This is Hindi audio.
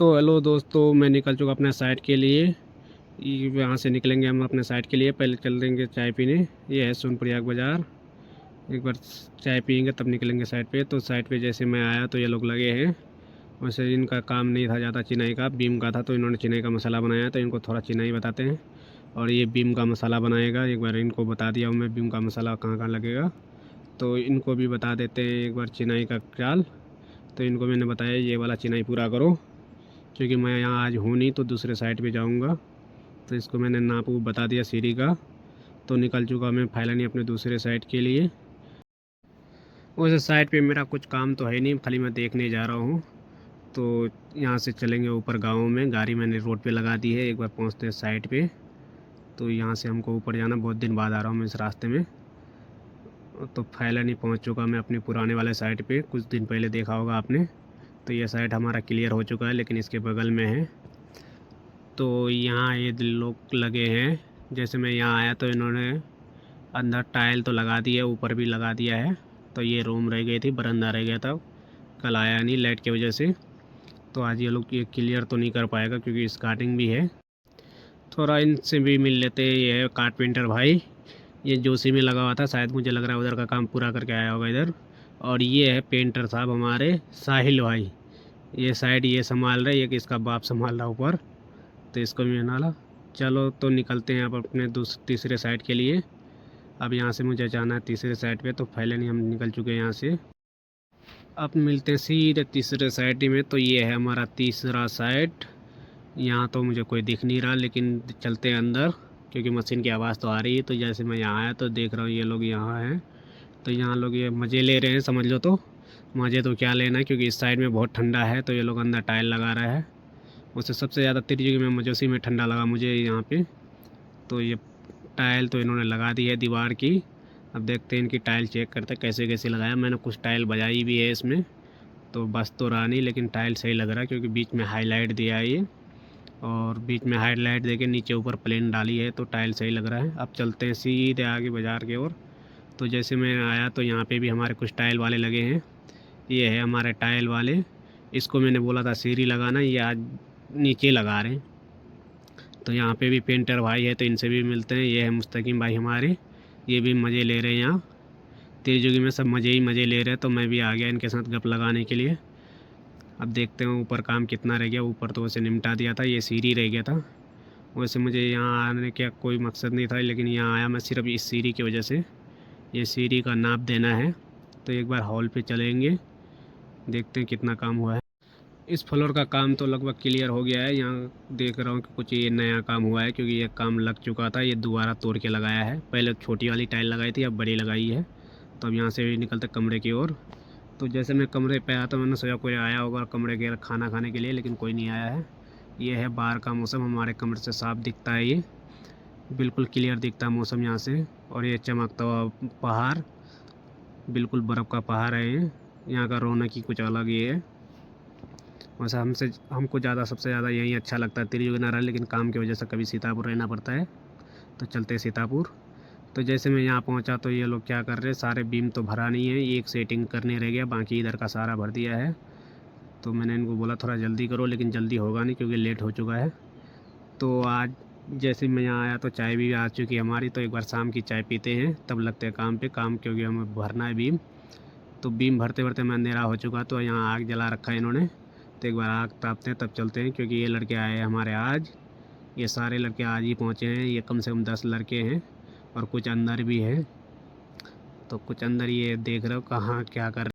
तो हेलो दोस्तों, मैं निकल चुका अपने साइट के लिए। यहाँ से निकलेंगे हम अपने साइट के लिए। पहले चल देंगे चाय पीने। ये है सोनप्रयाग बाज़ार। एक बार चाय पियेंगे तब निकलेंगे साइट पे। तो साइट पे जैसे मैं आया तो ये लोग लगे हैं। वैसे इनका काम नहीं था ज़्यादा चिनाई का, बीम का था। तो इन्होंने चिनाई का मसाला बनाया, तो इनको थोड़ा चिनाई बताते हैं। और ये बीम का मसाला बनाएगा। एक बार इनको बता दिया हूँ मैं बीम का मसाला कहाँ कहाँ लगेगा। तो इनको भी बता देते हैं एक बार चिनाई का ख्याल। तो इनको मैंने बताया ये वाला चिनाई पूरा करो, क्योंकि मैं यहाँ आज हूँ नहीं तो दूसरे साइट पे जाऊँगा। तो इसको मैंने नाप बता दिया सीढ़ी का। तो निकल चुका मैं फाइनली अपने दूसरे साइट के लिए। उस साइट पे मेरा कुछ काम तो है नहीं, खाली मैं देखने जा रहा हूँ। तो यहाँ से चलेंगे ऊपर गाँव में। गाड़ी मैंने रोड पे लगा दी है। एक बार पहुँचते हैं साइट पे। तो यहाँ से हमको ऊपर जाना, बहुत दिन बाद आ रहा हूँ मैं इस रास्ते में। तो फाइनली पहुँच चुका मैं अपने पुराने वाले साइट पे। कुछ दिन पहले देखा होगा आपने। तो ये साइट हमारा क्लियर हो चुका है, लेकिन इसके बगल में है। तो यहाँ ये लोग लगे हैं। जैसे मैं यहाँ आया तो इन्होंने अंदर टाइल तो लगा दी है, ऊपर भी लगा दिया है। तो ये रूम रह गई थी, बरामदा रह गया था, कल आया नहीं लाइट की वजह से। तो आज ये लोग ये क्लियर तो नहीं कर पाएगा क्योंकि स्टार्टिंग भी है। थोड़ा इनसे भी मिल लेते हैं। ये है कारपेंटर भाई, ये जोशी में लगा हुआ था, शायद मुझे लग रहा है उधर का काम पूरा करके आया होगा इधर। और ये है पेंटर साहब हमारे साहिल भाई। ये साइड ये संभाल रहे, एक इसका बाप संभाल रहा ऊपर। तो इसको भी नाला। चलो तो निकलते हैं अब अपने तीसरे साइड के लिए। अब यहाँ से मुझे जाना है तीसरे साइड पे। तो फाइनली हम निकल चुके हैं यहाँ से। अब मिलते हैं सीधे तीसरे साइड में। तो ये है हमारा तीसरा साइड। यहाँ तो मुझे कोई दिख नहीं रहा, लेकिन चलते हैं अंदर क्योंकि मशीन की आवाज़ तो आ रही है। तो जैसे मैं यहाँ आया तो देख रहा हूँ ये लोग यहाँ हैं। तो यहाँ लोग ये मज़े ले रहे हैं, समझ लो। तो मज़े तो क्या लेना है, क्योंकि इस साइड में बहुत ठंडा है। तो ये लोग अंदर टाइल लगा रहे हैं। उससे सबसे ज़्यादा त्रिजुगी में मजोसी में ठंडा लगा मुझे यहाँ पे। तो ये टाइल तो इन्होंने लगा दी है दीवार की। अब देखते हैं इनकी टाइल चेक करते हैं कैसे कैसे लगाया। मैंने कुछ टाइल बजाई भी है इसमें, तो बस तो रहा नहीं, लेकिन टाइल सही लग रहा है क्योंकि बीच में हाईलाइट दिया है ये। और बीच में हाईलाइट देके नीचे ऊपर प्लेन डाली है, तो टाइल सही लग रहा है। अब चलते हैं सीधे आगे बाज़ार की ओर। तो जैसे मैं आया तो यहाँ पे भी हमारे कुछ टाइल वाले लगे हैं। ये है हमारे टाइल वाले। इसको मैंने बोला था सीढ़ी लगाना, ये आज नीचे लगा रहे हैं। तो यहाँ पे भी पेंटर भाई है, तो इनसे भी मिलते हैं। ये है मुस्तकीम भाई हमारे, ये भी मज़े ले रहे हैं यहाँ। तेजुगी में सब मज़े ही मज़े ले रहे हैं। तो मैं भी आ गया इनके साथ गप लगाने के लिए। अब देखते हैं ऊपर काम कितना रह गया। ऊपर तो वैसे निपटा दिया था, ये सीढ़ी रह गया था। वैसे मुझे यहाँ आने का कोई मकसद नहीं था, लेकिन यहाँ आया मैं सिर्फ इस सीढ़ी की वजह से। ये सीढ़ी का नाप देना है। तो एक बार हॉल पे चलेंगे, देखते हैं कितना काम हुआ है। इस फ्लोर का काम तो लगभग क्लियर हो गया है। यहाँ देख रहा हूँ कि कुछ ये नया काम हुआ है, क्योंकि ये काम लग चुका था, ये दोबारा तोड़ के लगाया है। पहले छोटी वाली टाइल लगाई थी, अब बड़ी लगाई है। तो अब यहाँ से भी निकलते कमरे की ओर। तो जैसे मैं कमरे पे आया तो मैंने सोचा कोई आया होगा कमरे के खाना खाने के लिए, लेकिन कोई नहीं आया है। ये है बाहर का मौसम, हमारे कमरे से साफ दिखता है, ये बिल्कुल क्लियर दिखता है मौसम यहाँ से। और ये चमकता हुआ पहाड़, बिल्कुल बर्फ़ का पहाड़ है ये। यहाँ का रौनक ही कुछ अलग ही है। वैसे हमको सबसे ज़्यादा यही अच्छा लगता है, त्रियुगनारायण, लेकिन काम की वजह से कभी सीतापुर रहना पड़ता है। तो चलते हैं सीतापुर। तो जैसे मैं यहाँ पहुँचा तो ये लोग क्या कर रहे हैं, सारे बीम तो भरा नहीं है, एक सेटिंग करने रह गया, बाकी इधर का सारा भर दिया है। तो मैंने इनको बोला थोड़ा जल्दी करो, लेकिन जल्दी होगा नहीं क्योंकि लेट हो चुका है। तो आज जैसे मैं यहाँ आया तो चाय भी आ चुकी है हमारी। तो एक बार शाम की चाय पीते हैं तब लगते हैं काम पे, काम क्योंकि हमें भरना है बीम। तो बीम भरते भरते मैं अंधेरा हो चुका, तो यहाँ आग जला रखा है इन्होंने। तो एक बार आग तापते हैं तब चलते हैं, क्योंकि ये लड़के आए हैं हमारे आज। ये सारे लड़के आज ही पहुँचे हैं, ये कम से कम 10 लड़के हैं। और कुछ अंदर भी हैं। तो कुछ अंदर ये देख रहे हो कहाँ क्या कर